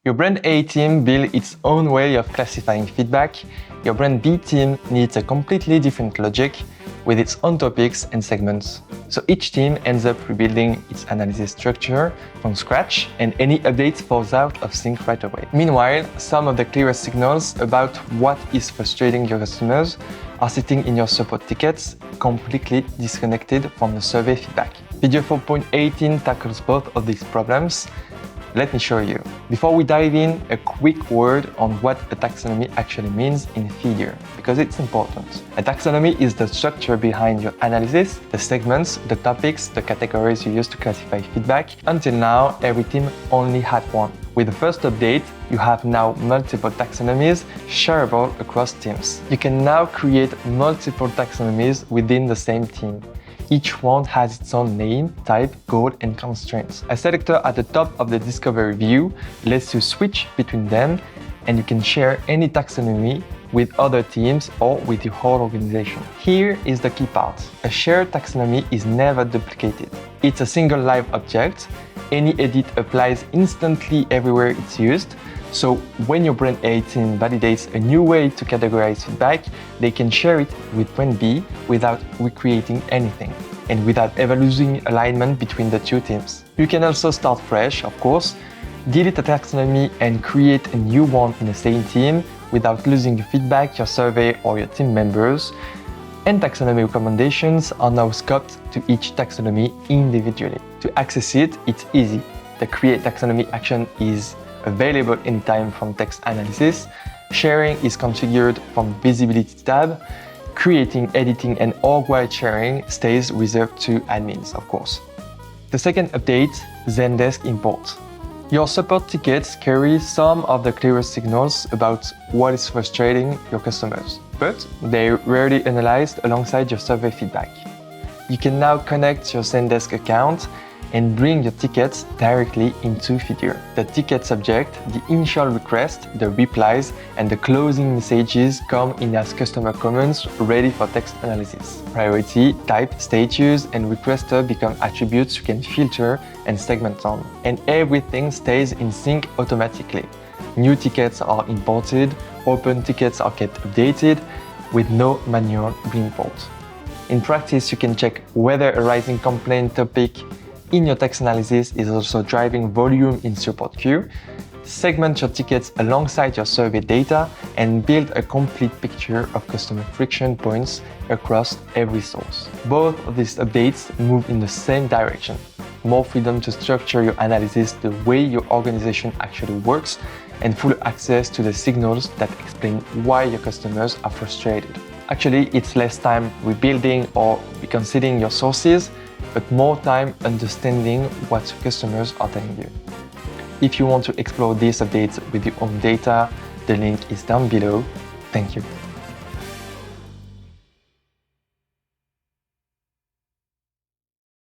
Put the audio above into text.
Your brand A team builds its own way of classifying feedback. Your brand B team needs a completely different logic with its own topics and segments. So each team ends up rebuilding its analysis structure from scratch, and any update falls out of sync right away. Meanwhile, some of the clearest signals about what is frustrating your customers are sitting in your support tickets, completely disconnected from the survey feedback. Feedier 4.18 tackles both of these problems. Let me show you. Before we dive in, a quick word on what a taxonomy actually means in Feedier, because it's important. A taxonomy is the structure behind your analysis, the segments, the topics, the categories you use to classify feedback. Until now, every team only had one. With the first update, you have now multiple taxonomies shareable across teams. You can now create multiple taxonomies within the same team. Each one has its own name, type, goal, and constraints. A selector at the top of the discovery view lets you switch between them, and you can share any taxonomy with other teams or with your whole organization. Here is the key part. A shared taxonomy is never duplicated. It's a single live object. Any edit applies instantly everywhere it's used. So when your brand A team validates a new way to categorize feedback, they can share it with brand B without recreating anything and without ever losing alignment between the two teams. You can also start fresh, of course, delete a taxonomy and create a new one in the same team without losing your feedback, your survey, or your team members. And taxonomy recommendations are now scoped to each taxonomy individually. To access it, it's easy. The Create Taxonomy action is available anytime from text analysis. Sharing is configured from Visibility tab. Creating, editing, and org-wide sharing stays reserved to admins, of course. The second update, Zendesk Imports. Your support tickets carry some of the clearest signals about what is frustrating your customers, but they're rarely analyzed alongside your survey feedback. You can now connect your Zendesk account and bring your tickets directly into Feedier. The ticket subject, the initial request, the replies, and the closing messages come in as customer comments ready for text analysis. Priority, type, status, and requester become attributes you can filter and segment on. And everything stays in sync automatically. New tickets are imported, open tickets are kept updated with no manual reimport. In practice, you can check whether a rising complaint topic in your text analysis is also driving volume in support queue, segment your tickets alongside your survey data, and build a complete picture of customer friction points across every source. Both of these updates move in the same direction. More freedom to structure your analysis the way your organization actually works, and full access to the signals that explain why your customers are frustrated. Actually, it's less time rebuilding or reconsidering your sources, but more time understanding what customers are telling you. If you want to explore these updates with your own data, the link is down below. Thank you.